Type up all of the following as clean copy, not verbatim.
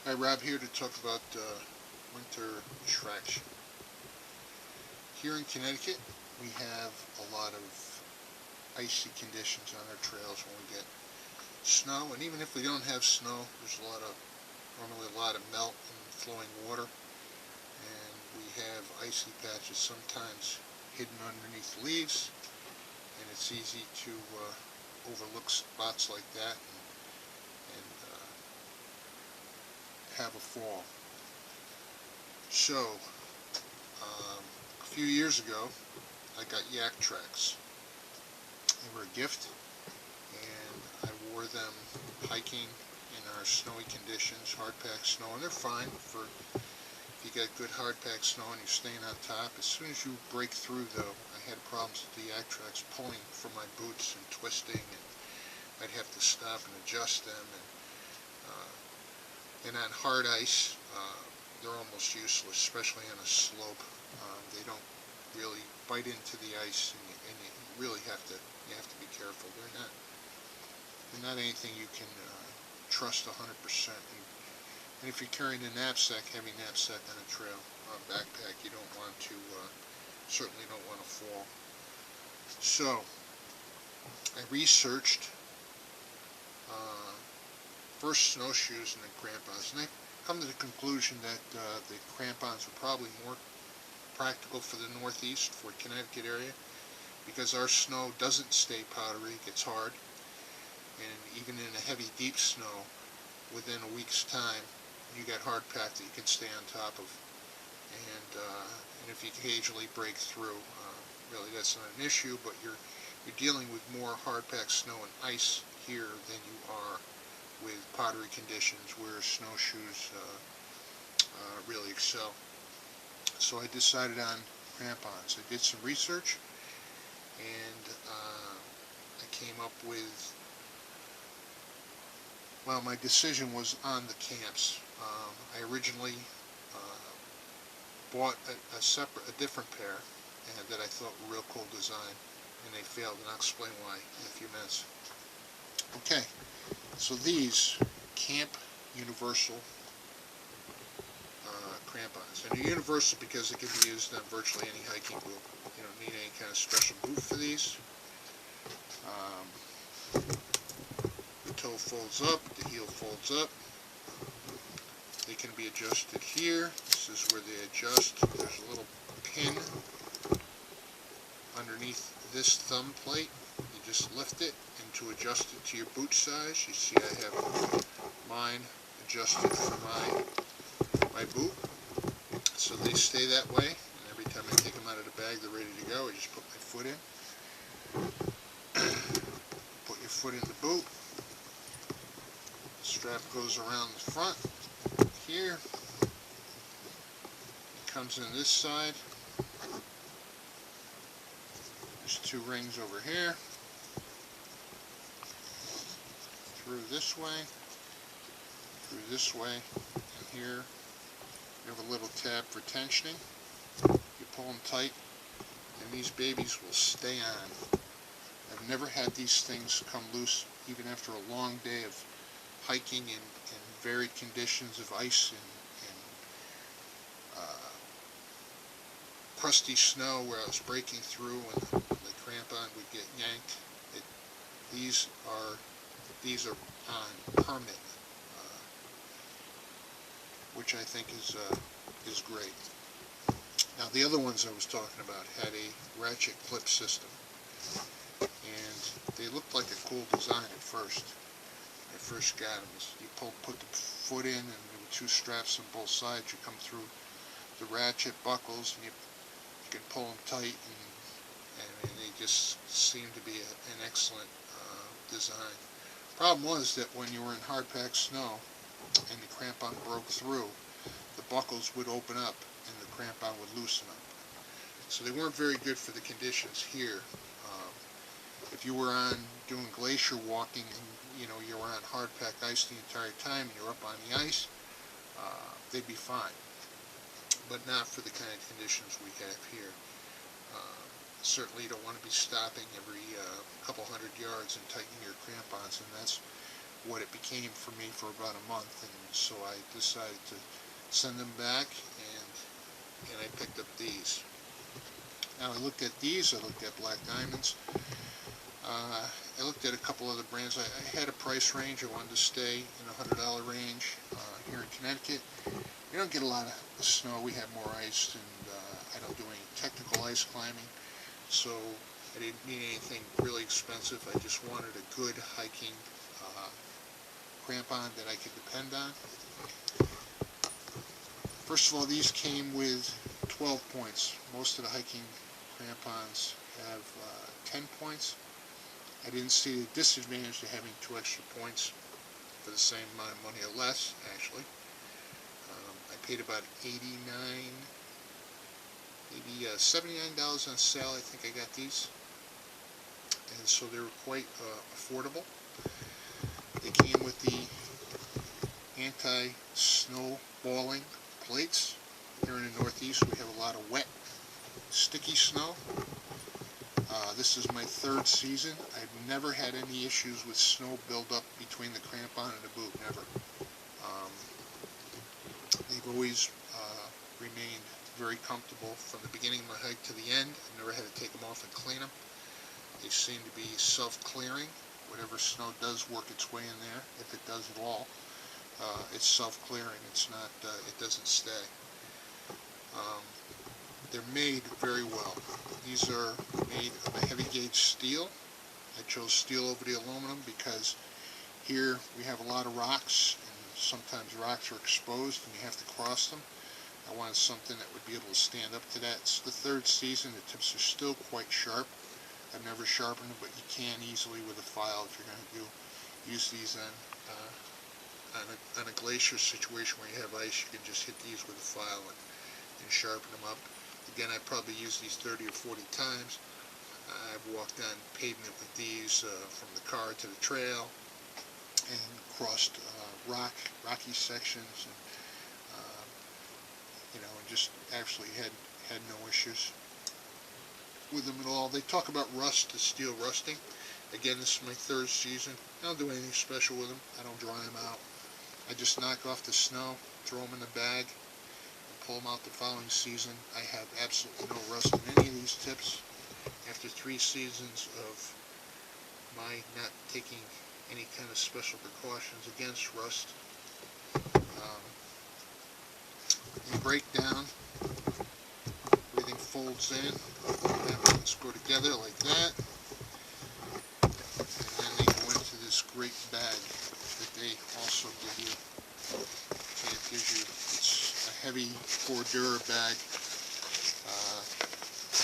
Hi, Rob here to talk about winter traction. Here in Connecticut, we have a lot of icy conditions on our trails when we get snow, and even if we don't have snow, there's normally a lot of melt and flowing water, and we have icy patches sometimes hidden underneath leaves, and it's easy to overlook spots like that and have a fall. So, a few years ago, I got yak tracks. They were a gift, and I wore them hiking in our snowy conditions, hard-packed snow, and they're fine for if you get good hard-packed snow and you're staying on top. As soon as you break through, though, I had problems with the yak tracks pulling from my boots and twisting, and I'd have to stop and adjust them. And on hard ice, they're almost useless, especially on a slope. They don't really bite into the ice, and you really have to be careful. They're not anything you can trust 100%. And if you're carrying a knapsack, heavy knapsack on a trail, backpack, you don't want to, certainly don't want to fall. So I researched first snowshoes and then crampons, and I've come to the conclusion that the crampons are probably more practical for the northeast, for Connecticut area, because our snow doesn't stay powdery, it gets hard, and even in a heavy deep snow, within a week's time, you got hard pack that you can stay on top of, and if you occasionally break through, really that's not an issue, but you're dealing with more hard packed snow and ice here than you are with powdery conditions where snowshoes really excel. So I decided on crampons. I did some research, and I came up with, well, my decision was on the camps. I originally bought a different pair that I thought were real cool design, and they failed, and I'll explain why in a few minutes. Okay, so these Camp Universal crampons, and they're universal because they can be used on virtually any hiking boot. You don't need any kind of special boot for these. The toe folds up, the heel folds up. They can be adjusted here. This is where they adjust. There's a little pin underneath this thumb plate. You just lift it, and to adjust it to your boot size, you see I have mine adjusted for my boot, so they stay that way, and every time I take them out of the bag they're ready to go. I just put my foot in, put your foot in the boot, the strap goes around the front here, it comes in this side, there's two rings over here, through this way, and here you have a little tab for tensioning. You pull them tight, and these babies will stay on. I've never had these things come loose, even after a long day of hiking in varied conditions of ice and crusty snow where I was breaking through and the crampon would get yanked. These are on permanent, which I think is great. Now the other ones I was talking about had a ratchet clip system, and they looked like a cool design at first. When I first got them, you put the foot in, and there were two straps on both sides. You come through the ratchet buckles, and you can pull them tight, and they just seem to be an excellent design. Problem was that when you were in hard-packed snow and the crampon broke through, the buckles would open up and the crampon would loosen up. So they weren't very good for the conditions here. If you were doing glacier walking and you were on hard-packed ice the entire time and you're up on the ice, they'd be fine. But not for the kind of conditions we have here. Certainly you don't want to be stopping every couple hundred yards and tightening your crampons, and that's what it became for me for about a month, and so I decided to send them back, and I picked up these. Now I looked at these, I looked at Black Diamonds, I looked at a couple other brands. I had a price range. I wanted to stay in the $100 range. Here in Connecticut, we don't get a lot of snow. We have more ice, and I don't do any technical ice climbing, so I didn't need anything really expensive. I just wanted a good hiking crampon that I could depend on. First of all, these came with 12 points. Most of the hiking crampons have 10 points. I didn't see the disadvantage to having 2 extra points for the same amount of money or less, actually. I paid about maybe $79 on sale. I think I got these, and so they were quite affordable. They came with the anti-snowballing plates. Here in the Northeast, we have a lot of wet, sticky snow. This is my 3rd season. I've never had any issues with snow buildup between the crampon and the boot, never. They've always remained very comfortable from the beginning of my hike to the end. I've never had to take them off and clean them. They seem to be self-clearing. Whatever snow does work its way in there, if it does at all, it's self-clearing. It's not, it doesn't stay. They're made very well. These are made of a heavy gauge steel. I chose steel over the aluminum because here we have a lot of rocks, and sometimes rocks are exposed and you have to cross them. I wanted something that would be able to stand up to that. It's the 3rd season. The tips are still quite sharp. I've never sharpened them, but you can easily with a file if you're going to use these on a glacier situation where you have ice. You can just hit these with a file and sharpen them up. Again, I probably used these 30 or 40 times. I've walked on pavement with these from the car to the trail, and crossed rocky sections, and and just actually had no issues with them at all. They talk about rust, the steel rusting. Again, this is my 3rd season. I don't do anything special with them. I don't dry them out. I just knock off the snow, throw them in the bag, and pull them out the following season. I have absolutely no rust in any of these tips. After 3 seasons of my not taking any kind of special precautions against rust, they break down, everything folds in, things go together like that, and then they go into this great bag that they also give you. Okay, it gives you, it's a heavy Cordura bag. I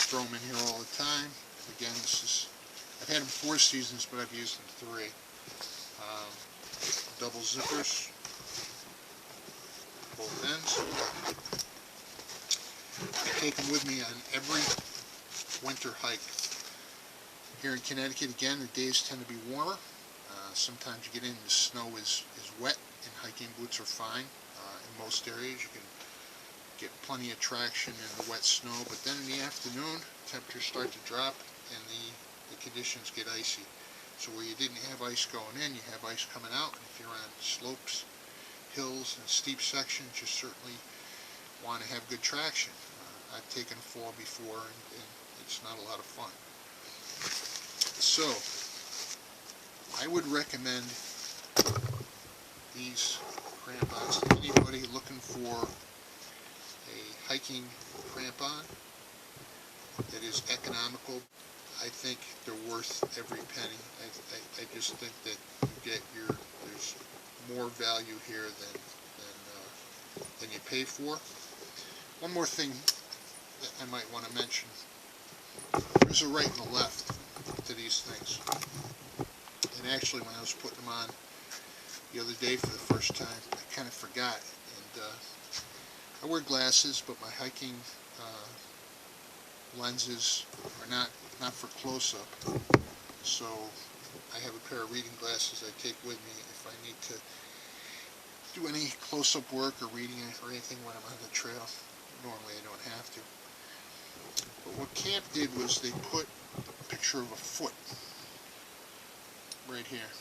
throw them in here all the time. Again, I've had them 4 seasons, but I've used them 3. Double zippers, both ends. I take them with me on every winter hike. Here in Connecticut, again, the days tend to be warmer. Sometimes you get in, the snow is wet, and hiking boots are fine. In most areas, you can get plenty of traction in the wet snow, but then in the afternoon, temperatures start to drop, and the conditions get icy. So where you didn't have ice going in, you have ice coming out, and if you're on slopes, hills, and steep sections, you certainly want to have good traction. I've taken a fall before, and it's not a lot of fun. So, I would recommend these crampons to anybody looking for a hiking crampon that is economical. I think they're worth every penny. I just think that there's more value here than you pay for. One more thing that I might want to mention. There's a right and a left to these things. And actually, when I was putting them on the other day for the first time, I kind of forgot. And I wear glasses, but my hiking lenses are not for close-up. So I have a pair of reading glasses I take with me if I need to do any close-up work or reading or anything when I'm on the trail. Normally I don't have to. But what Camp did was they put a picture of a foot right here.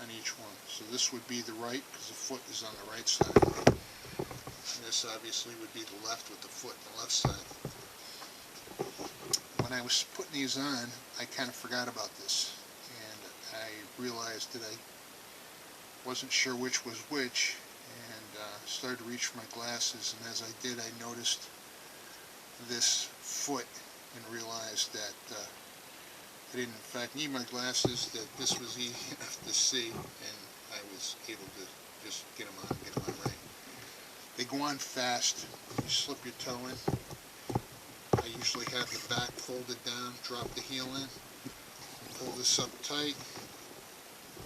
on each one. So this would be the right because the foot is on the right side. And this obviously would be the left with the foot on the left side. When I was putting these on, I kind of forgot about this, and I realized that I wasn't sure which was which, and started to reach for my glasses, and as I did, I noticed this foot and realized that I didn't in fact need my glasses, that this was easy enough to see, and I was able to just get them on right. They go on fast. You slip your toe in. I usually have the back folded down, drop the heel in, pull this up tight,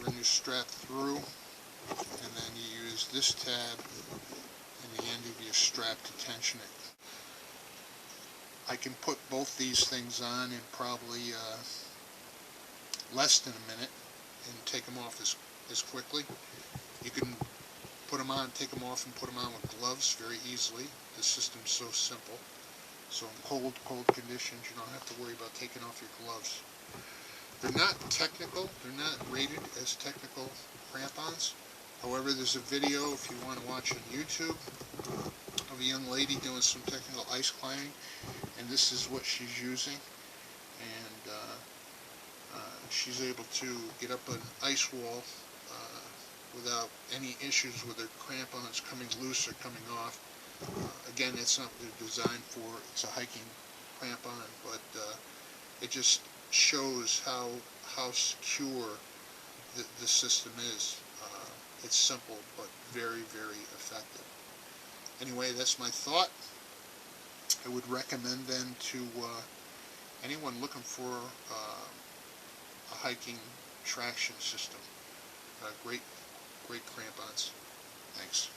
run your strap through, and then you use this tab and the end of your strap to tension it. I can put both these things on in probably less than a minute and take them off as quickly. You can put them on, take them off, and put them on with gloves very easily. The system's so simple. So in cold conditions, you don't have to worry about taking off your gloves. They're not technical. They're not rated as technical crampons. However, there's a video, if you want to watch on YouTube, of a young lady doing some technical ice climbing, and this is what she's using. And she's able to get up an ice wall without any issues with her crampons coming loose or coming off. Again, it's not what they're designed for. It's a hiking crampon, but it just shows how secure the system is. It's simple, but very, very effective. Anyway, that's my thought. I would recommend them to anyone looking for a hiking traction system. Great crampons. Thanks.